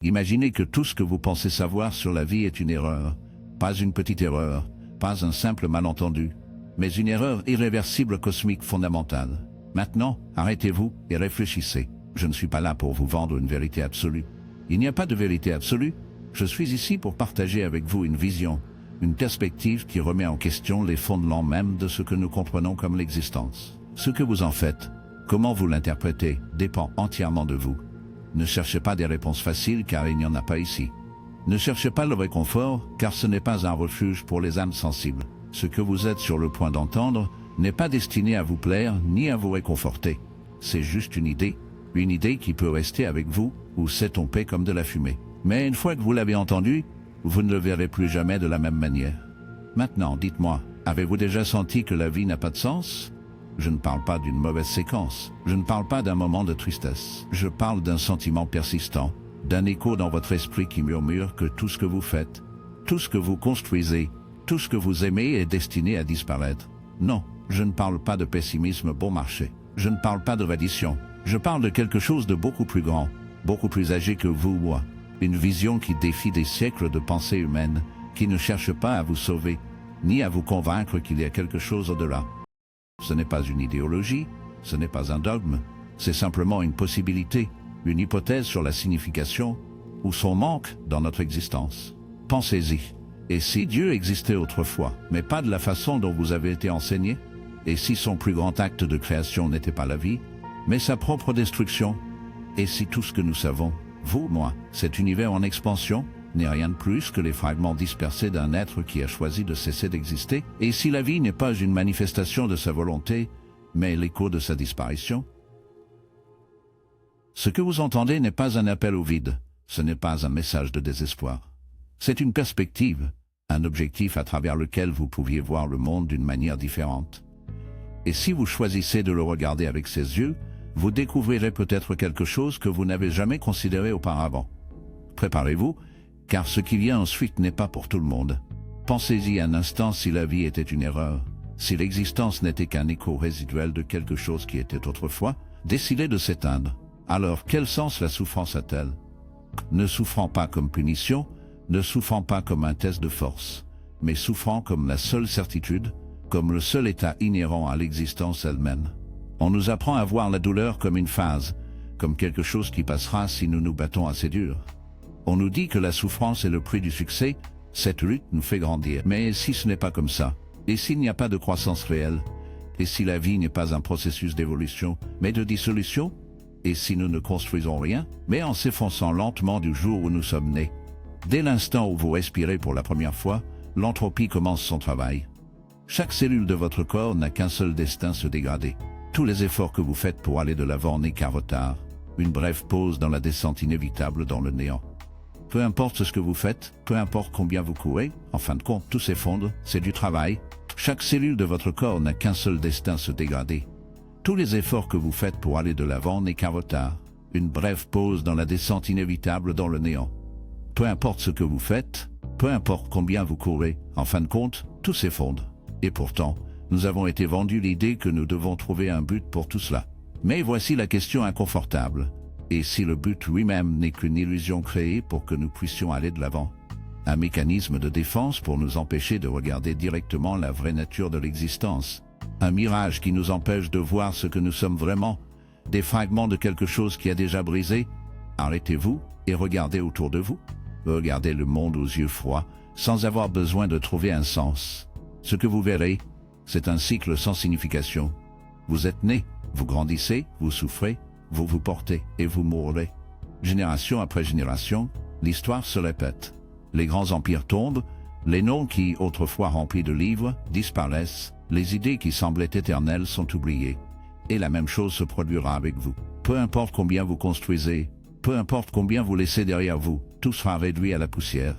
Imaginez que tout ce que vous pensez savoir sur la vie est une erreur. Pas une petite erreur, pas un simple malentendu, mais une erreur irréversible cosmique fondamentale. Maintenant, arrêtez-vous et réfléchissez. Je ne suis pas là pour vous vendre une vérité absolue. Il n'y a pas de vérité absolue. Je suis ici pour partager avec vous une vision, une perspective qui remet en question les fondements même de ce que nous comprenons comme l'existence. Ce que vous en faites, comment vous l'interprétez, dépend entièrement de vous. Ne cherchez pas des réponses faciles car il n'y en a pas ici. Ne cherchez pas le réconfort car ce n'est pas un refuge pour les âmes sensibles. Ce que vous êtes sur le point d'entendre n'est pas destiné à vous plaire ni à vous réconforter. C'est juste une idée qui peut rester avec vous ou s'estomper comme de la fumée. Mais une fois que vous l'avez entendu, vous ne le verrez plus jamais de la même manière. Maintenant, dites-moi, avez-vous déjà senti que la vie n'a pas de sens ? Je ne parle pas d'une mauvaise séquence, je ne parle pas d'un moment de tristesse, je parle d'un sentiment persistant, d'un écho dans votre esprit qui murmure que tout ce que vous faites, tout ce que vous construisez, tout ce que vous aimez est destiné à disparaître. Non, je ne parle pas de pessimisme bon marché, je ne parle pas de reddition, je parle de quelque chose de beaucoup plus grand, beaucoup plus âgé que vous ou moi, une vision qui défie des siècles de pensée humaine, qui ne cherche pas à vous sauver, ni à vous convaincre qu'il y a quelque chose au-delà. Ce n'est pas une idéologie, ce n'est pas un dogme, c'est simplement une possibilité, une hypothèse sur la signification ou son manque dans notre existence. Pensez-y. Et si Dieu existait autrefois, mais pas de la façon dont vous avez été enseigné? Et si son plus grand acte de création n'était pas la vie, mais sa propre destruction? Et si tout ce que nous savons, vous, moi, cet univers en expansion, n'est rien de plus que les fragments dispersés d'un être qui a choisi de cesser d'exister? Et si la vie n'est pas une manifestation de sa volonté, mais l'écho de sa disparition? Ce que vous entendez n'est pas un appel au vide, ce n'est pas un message de désespoir. C'est une perspective, un objectif à travers lequel vous pouviez voir le monde d'une manière différente. Et si vous choisissez de le regarder avec ces yeux, vous découvrirez peut-être quelque chose que vous n'avez jamais considéré auparavant. Préparez-vous, car ce qui vient ensuite n'est pas pour tout le monde. Pensez-y un instant si la vie était une erreur, si l'existence n'était qu'un écho résiduel de quelque chose qui était autrefois, décidé de s'éteindre. Alors quel sens la souffrance a-t-elle? Ne souffrant pas comme punition, ne souffrant pas comme un test de force, mais souffrant comme la seule certitude, comme le seul état inhérent à l'existence elle-même. On nous apprend à voir la douleur comme une phase, comme quelque chose qui passera si nous nous battons assez dur. On nous dit que la souffrance est le prix du succès, cette lutte nous fait grandir. Mais si ce n'est pas comme ça, et s'il n'y a pas de croissance réelle, et si la vie n'est pas un processus d'évolution, mais de dissolution, et si nous ne construisons rien, mais en s'effonçant lentement du jour où nous sommes nés, dès l'instant où vous respirez pour la première fois, l'entropie commence son travail. Chaque cellule de votre corps n'a qu'un seul destin: se dégrader. Tous les efforts que vous faites pour aller de l'avant n'est qu'un retard, une brève pause dans la descente inévitable dans le néant. Peu importe ce que vous faites, peu importe combien vous courez, en fin de compte tout s'effondre, c'est du travail. Chaque cellule de votre corps n'a qu'un seul destin: se dégrader. Tous les efforts que vous faites pour aller de l'avant n'est qu'un retard, une brève pause dans la descente inévitable dans le néant. Peu importe ce que vous faites, peu importe combien vous courez, en fin de compte, tout s'effondre. Et pourtant, nous avons été vendus l'idée que nous devons trouver un but pour tout cela. Mais voici la question inconfortable. Et si le but lui-même n'est qu'une illusion créée pour que nous puissions aller de l'avant? Un mécanisme de défense pour nous empêcher de regarder directement la vraie nature de l'existence. Un mirage qui nous empêche de voir ce que nous sommes vraiment, des fragments de quelque chose qui a déjà brisé. Arrêtez-vous et regardez autour de vous. Regardez le monde aux yeux froids, sans avoir besoin de trouver un sens. Ce que vous verrez, c'est un cycle sans signification. Vous êtes né, vous grandissez, vous souffrez, vous vous portez et vous mourrez. Génération après génération, l'histoire se répète. Les grands empires tombent, les noms qui, autrefois remplis de livres, disparaissent, les idées qui semblaient éternelles sont oubliées. Et la même chose se produira avec vous. Peu importe combien vous construisez, peu importe combien vous laissez derrière vous, tout sera réduit à la poussière.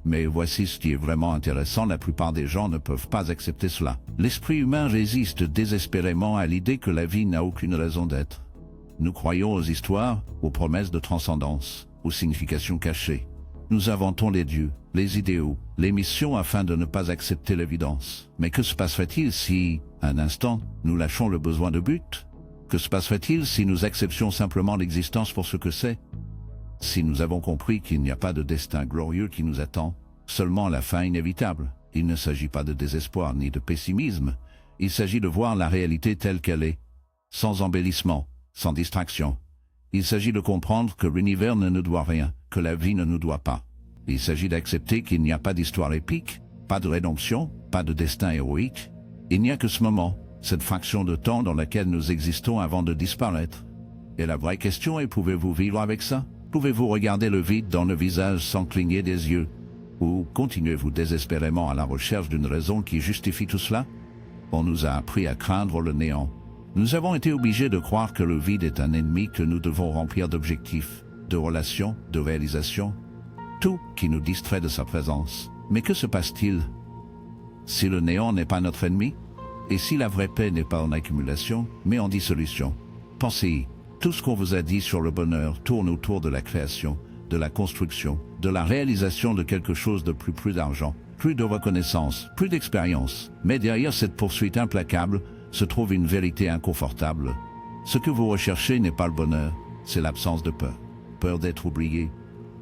Mais voici ce qui est vraiment intéressant: la plupart des gens ne peuvent pas accepter cela. L'esprit humain résiste désespérément à l'idée que la vie n'a aucune raison d'être. Nous croyons aux histoires, aux promesses de transcendance, aux significations cachées. Nous inventons les dieux, les idéaux, les missions afin de ne pas accepter l'évidence. Mais que se passerait-il si, un instant, nous lâchons le besoin de but? Que se passerait-il si nous acceptions simplement l'existence pour ce que c'est? Si nous avons compris qu'il n'y a pas de destin glorieux qui nous attend, seulement la fin inévitable, il ne s'agit pas de désespoir ni de pessimisme, il s'agit de voir la réalité telle qu'elle est, sans embellissement, sans distraction. Il s'agit de comprendre que l'univers ne nous doit rien, que la vie ne nous doit pas. Il s'agit d'accepter qu'il n'y a pas d'histoire épique, pas de rédemption, pas de destin héroïque. Il n'y a que ce moment, cette fraction de temps dans laquelle nous existons avant de disparaître. Et la vraie question est, pouvez-vous vivre avec ça? Pouvez-vous regarder le vide dans le visage sans cligner des yeux? Ou continuez-vous désespérément à la recherche d'une raison qui justifie tout cela? On nous a appris à craindre le néant. Nous avons été obligés de croire que le vide est un ennemi que nous devons remplir d'objectifs, de relations, de réalisations, tout qui nous distrait de sa présence. Mais que se passe-t-il si le néant n'est pas notre ennemi? Et si la vraie paix n'est pas en accumulation, mais en dissolution? Pensez-y, tout ce qu'on vous a dit sur le bonheur tourne autour de la création, de la construction, de la réalisation de quelque chose de plus d'argent, plus de reconnaissance, plus d'expérience. Mais derrière cette poursuite implacable se trouve une vérité inconfortable. Ce que vous recherchez n'est pas le bonheur, c'est l'absence de peur. Peur d'être oublié,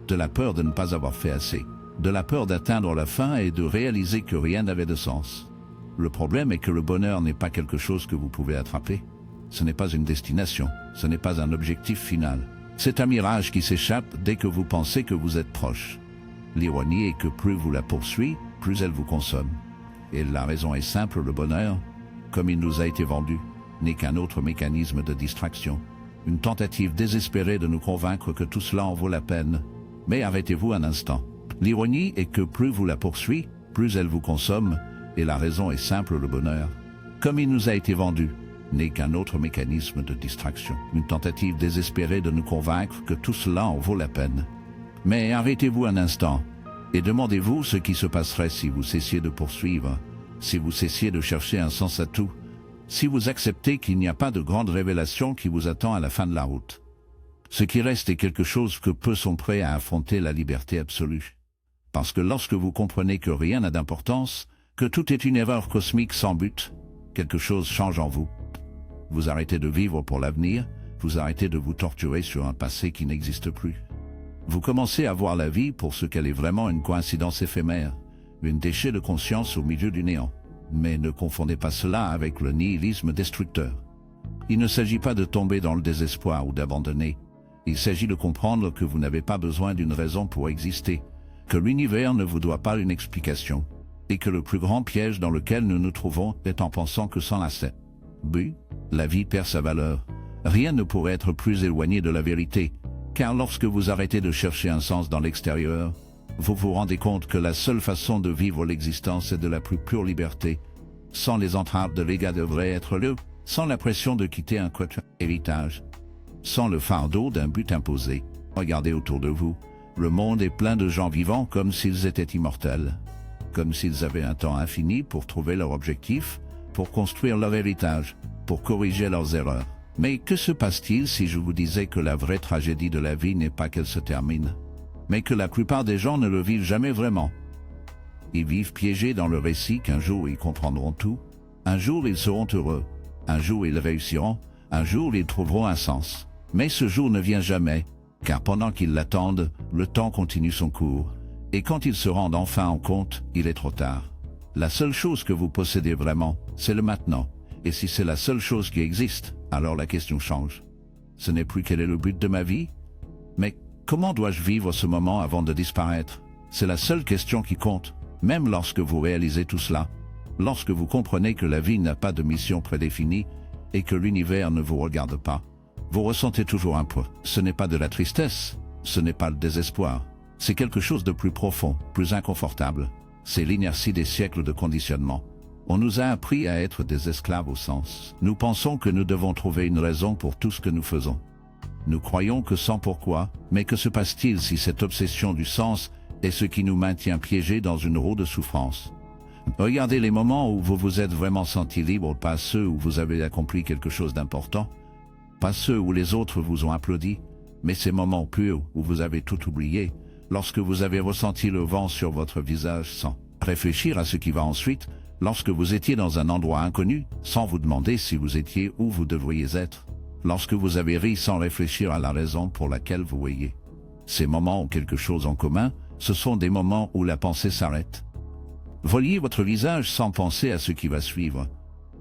de la peur de ne pas avoir fait assez, de la peur d'atteindre la fin et de réaliser que rien n'avait de sens. Le problème est que le bonheur n'est pas quelque chose que vous pouvez attraper. Ce n'est pas une destination, ce n'est pas un objectif final. C'est un mirage qui s'échappe dès que vous pensez que vous êtes proche. L'ironie est que plus vous la poursuivez, plus elle vous consomme. Et la raison est simple, le bonheur, comme il nous a été vendu, n'est qu'un autre mécanisme de distraction. Une tentative désespérée de nous convaincre que tout cela en vaut la peine. Mais arrêtez-vous un instant. L'ironie est que plus vous la poursuivez, plus elle vous consomme, et la raison est simple, le bonheur, comme il nous a été vendu, n'est qu'un autre mécanisme de distraction. Une tentative désespérée de nous convaincre que tout cela en vaut la peine. Mais arrêtez-vous un instant, et demandez-vous ce qui se passerait si vous cessiez de poursuivre, si vous cessiez de chercher un sens à tout, si vous acceptez qu'il n'y a pas de grande révélation qui vous attend à la fin de la route. Ce qui reste est quelque chose que peu sont prêts à affronter, la liberté absolue. Parce que lorsque vous comprenez que rien n'a d'importance, que tout est une erreur cosmique sans but, quelque chose change en vous. Vous arrêtez de vivre pour l'avenir, vous arrêtez de vous torturer sur un passé qui n'existe plus. Vous commencez à voir la vie pour ce qu'elle est vraiment, une coïncidence éphémère, une déchet de conscience au milieu du néant. Mais ne confondez pas cela avec le nihilisme destructeur. Il ne s'agit pas de tomber dans le désespoir ou d'abandonner. Il s'agit de comprendre que vous n'avez pas besoin d'une raison pour exister, que l'univers ne vous doit pas une explication, et que le plus grand piège dans lequel nous nous trouvons est en pensant que sans but, la vie perd sa valeur. Rien ne pourrait être plus éloigné de la vérité, car lorsque vous arrêtez de chercher un sens dans l'extérieur, vous vous rendez compte que la seule façon de vivre l'existence est de la plus pure liberté, sans les entraves de l'égat devrait être lieu, sans la pression de quitter un héritage, sans le fardeau d'un but imposé. Regardez autour de vous, le monde est plein de gens vivants comme s'ils étaient immortels, comme s'ils avaient un temps infini pour trouver leur objectif, pour construire leur héritage, pour corriger leurs erreurs. Mais que se passe-t-il si je vous disais que la vraie tragédie de la vie n'est pas qu'elle se termine, mais que la plupart des gens ne le vivent jamais vraiment? Ils vivent piégés dans le récit qu'un jour ils comprendront tout, un jour ils seront heureux, un jour ils réussiront, un jour ils trouveront un sens. Mais ce jour ne vient jamais, car pendant qu'ils l'attendent, le temps continue son cours, et quand ils se rendent enfin en compte, il est trop tard. La seule chose que vous possédez vraiment, c'est le maintenant, et si c'est la seule chose qui existe, alors la question change. Ce n'est plus quel est le but de ma vie, mais comment dois-je vivre ce moment avant de disparaître? C'est la seule question qui compte, même lorsque vous réalisez tout cela, lorsque vous comprenez que la vie n'a pas de mission prédéfinie et que l'univers ne vous regarde pas. Vous ressentez toujours un poids. Ce n'est pas de la tristesse, ce n'est pas le désespoir. C'est quelque chose de plus profond, plus inconfortable. C'est l'inertie des siècles de conditionnement. On nous a appris à être des esclaves au sens. Nous pensons que nous devons trouver une raison pour tout ce que nous faisons. Nous croyons que sans pourquoi, mais que se passe-t-il si cette obsession du sens est ce qui nous maintient piégés dans une roue de souffrance? Regardez les moments où vous vous êtes vraiment senti libre, pas ceux où vous avez accompli quelque chose d'important, pas ceux où les autres vous ont applaudi, mais ces moments purs où vous avez tout oublié, lorsque vous avez ressenti le vent sur votre visage sans réfléchir à ce qui va ensuite, lorsque vous étiez dans un endroit inconnu, sans vous demander si vous étiez où vous devriez être, lorsque vous avez ri sans réfléchir à la raison pour laquelle vous riez. Ces moments ont quelque chose en commun, ce sont des moments où la pensée s'arrête. Voyez votre visage sans penser à ce qui va suivre.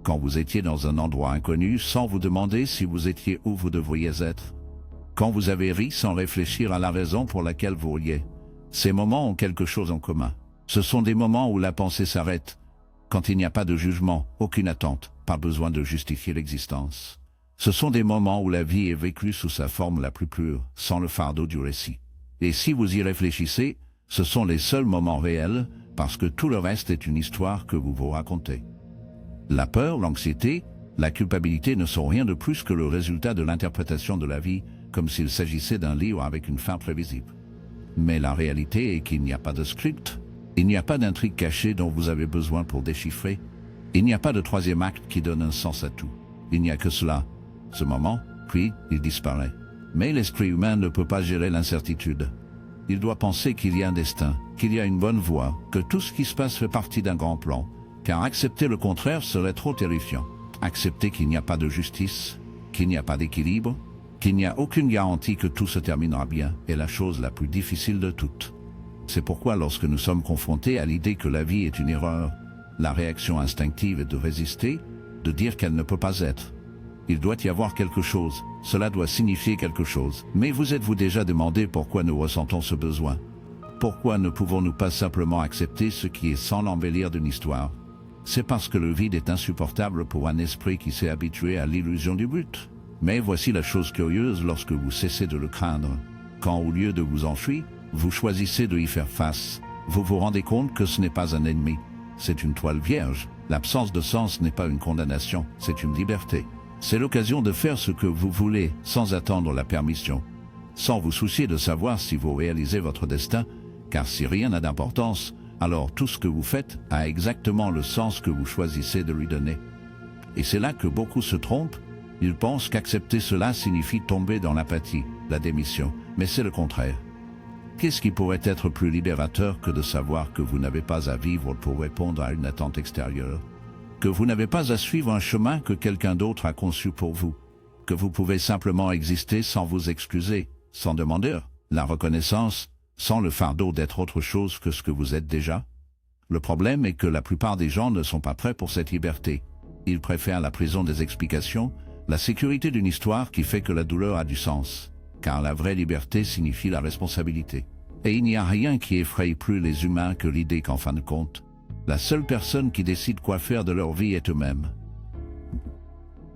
Quand vous étiez dans un endroit inconnu sans vous demander si vous étiez où vous devriez être. Quand vous avez ri sans réfléchir à la raison pour laquelle vous riez. Ces moments ont quelque chose en commun. Ce sont des moments où la pensée s'arrête. Quand il n'y a pas de jugement, aucune attente, pas besoin de justifier l'existence. Ce sont des moments où la vie est vécue sous sa forme la plus pure, sans le fardeau du récit. Et si vous y réfléchissez, ce sont les seuls moments réels, parce que tout le reste est une histoire que vous vous racontez. La peur, l'anxiété, la culpabilité ne sont rien de plus que le résultat de l'interprétation de la vie, comme s'il s'agissait d'un livre avec une fin prévisible. Mais la réalité est qu'il n'y a pas de script, il n'y a pas d'intrigue cachée dont vous avez besoin pour déchiffrer, il n'y a pas de troisième acte qui donne un sens à tout. Il n'y a que cela, ce moment, puis il disparaît. Mais l'esprit humain ne peut pas gérer l'incertitude. Il doit penser qu'il y a un destin, qu'il y a une bonne voie, que tout ce qui se passe fait partie d'un grand plan, car accepter le contraire serait trop terrifiant. Accepter qu'il n'y a pas de justice, qu'il n'y a pas d'équilibre, qu'il n'y a aucune garantie que tout se terminera bien, est la chose la plus difficile de toutes. C'est pourquoi lorsque nous sommes confrontés à l'idée que la vie est une erreur, la réaction instinctive est de résister, de dire qu'elle ne peut pas être. Il doit y avoir quelque chose, cela doit signifier quelque chose. Mais vous êtes-vous déjà demandé pourquoi nous ressentons ce besoin? Pourquoi ne pouvons-nous pas simplement accepter ce qui est sans l'embellir d'une histoire? C'est parce que le vide est insupportable pour un esprit qui s'est habitué à l'illusion du but. Mais voici la chose curieuse lorsque vous cessez de le craindre. Quand au lieu de vous enfuir, vous choisissez de y faire face, vous vous rendez compte que ce n'est pas un ennemi, c'est une toile vierge. L'absence de sens n'est pas une condamnation, c'est une liberté. C'est l'occasion de faire ce que vous voulez sans attendre la permission, sans vous soucier de savoir si vous réalisez votre destin, car si rien n'a d'importance, alors tout ce que vous faites a exactement le sens que vous choisissez de lui donner. Et c'est là que beaucoup se trompent, ils pensent qu'accepter cela signifie tomber dans l'apathie, la démission, mais c'est le contraire. Qu'est-ce qui pourrait être plus libérateur que de savoir que vous n'avez pas à vivre pour répondre à une attente extérieure? Que vous n'avez pas à suivre un chemin que quelqu'un d'autre a conçu pour vous, que vous pouvez simplement exister sans vous excuser, sans demander la reconnaissance, sans le fardeau d'être autre chose que ce que vous êtes déjà. Le problème est que la plupart des gens ne sont pas prêts pour cette liberté. Ils préfèrent la prison des explications, la sécurité d'une histoire qui fait que la douleur a du sens, car la vraie liberté signifie la responsabilité. Et il n'y a rien qui effraie plus les humains que l'idée qu'en fin de compte, la seule personne qui décide quoi faire de leur vie est eux-mêmes.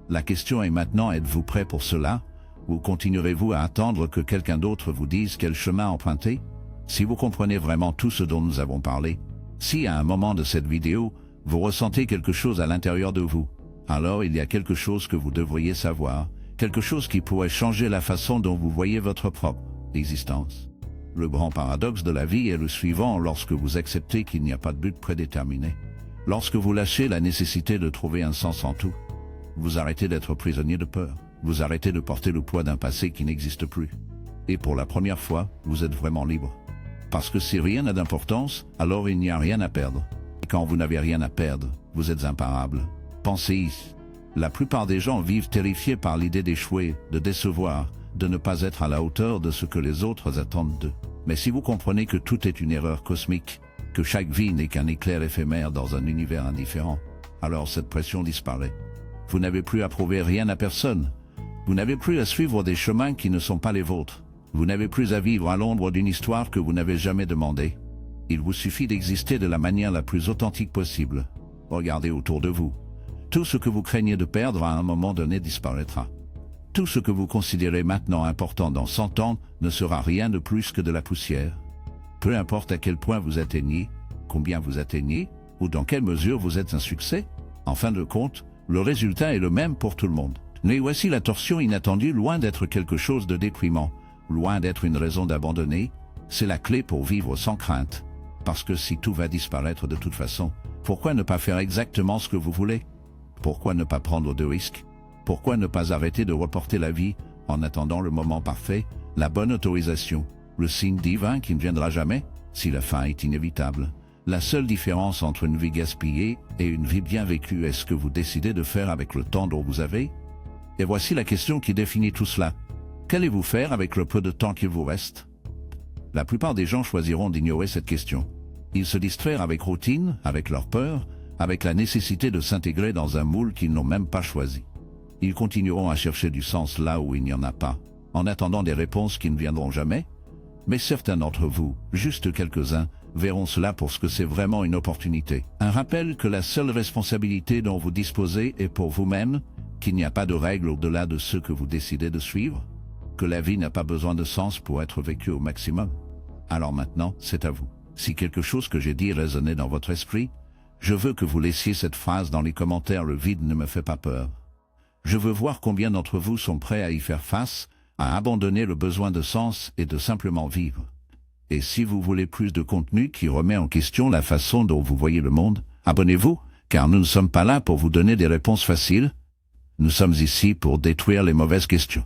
La question est maintenant, êtes-vous prêt pour cela, ou continuerez-vous à attendre que quelqu'un d'autre vous dise quel chemin emprunter? Si vous comprenez vraiment tout ce dont nous avons parlé, si à un moment de cette vidéo, vous ressentez quelque chose à l'intérieur de vous, alors il y a quelque chose que vous devriez savoir, quelque chose qui pourrait changer la façon dont vous voyez votre propre existence. Le grand paradoxe de la vie est le suivant: lorsque vous acceptez qu'il n'y a pas de but prédéterminé, lorsque vous lâchez la nécessité de trouver un sens en tout, vous arrêtez d'être prisonnier de peur, vous arrêtez de porter le poids d'un passé qui n'existe plus. Et pour la première fois, vous êtes vraiment libre. Parce que si rien n'a d'importance, alors il n'y a rien à perdre. Et quand vous n'avez rien à perdre, vous êtes imparable. Pensez-y. La plupart des gens vivent terrifiés par l'idée d'échouer, de décevoir, de ne pas être à la hauteur de ce que les autres attendent d'eux. Mais si vous comprenez que tout est une erreur cosmique, que chaque vie n'est qu'un éclair éphémère dans un univers indifférent, alors cette pression disparaît. Vous n'avez plus à prouver rien à personne. Vous n'avez plus à suivre des chemins qui ne sont pas les vôtres. Vous n'avez plus à vivre à l'ombre d'une histoire que vous n'avez jamais demandée. Il vous suffit d'exister de la manière la plus authentique possible. Regardez autour de vous. Tout ce que vous craignez de perdre à un moment donné disparaîtra. Tout ce que vous considérez maintenant important dans 100 ans ne sera rien de plus que de la poussière. Peu importe à quel point vous atteignez, combien vous atteignez, ou dans quelle mesure vous êtes un succès, en fin de compte, le résultat est le même pour tout le monde. Mais voici la torsion inattendue, loin d'être quelque chose de déprimant, loin d'être une raison d'abandonner, c'est la clé pour vivre sans crainte. Parce que si tout va disparaître de toute façon, pourquoi ne pas faire exactement ce que vous voulez? Pourquoi ne pas prendre de risques? Pourquoi ne pas arrêter de reporter la vie, en attendant le moment parfait, la bonne autorisation, le signe divin qui ne viendra jamais, si la fin est inévitable? La seule différence entre une vie gaspillée et une vie bien vécue est ce que vous décidez de faire avec le temps dont vous avez. Et voici la question qui définit tout cela. Qu'allez-vous faire avec le peu de temps qu'il vous reste? La plupart des gens choisiront d'ignorer cette question. Ils se distrairent avec routine, avec leur peur, avec la nécessité de s'intégrer dans un moule qu'ils n'ont même pas choisi. Ils continueront à chercher du sens là où il n'y en a pas, en attendant des réponses qui ne viendront jamais. Mais certains d'entre vous, juste quelques-uns, verront cela pour ce que c'est vraiment une opportunité. Un rappel que la seule responsabilité dont vous disposez est pour vous-même, qu'il n'y a pas de règles au-delà de ceux que vous décidez de suivre, que la vie n'a pas besoin de sens pour être vécue au maximum. Alors maintenant, c'est à vous. Si quelque chose que j'ai dit résonnait dans votre esprit, je veux que vous laissiez cette phrase dans les commentaires. Le vide ne me fait pas peur. Je veux voir combien d'entre vous sont prêts à y faire face, à abandonner le besoin de sens et de simplement vivre. Et si vous voulez plus de contenu qui remet en question la façon dont vous voyez le monde, abonnez-vous, car nous ne sommes pas là pour vous donner des réponses faciles. Nous sommes ici pour détruire les mauvaises questions.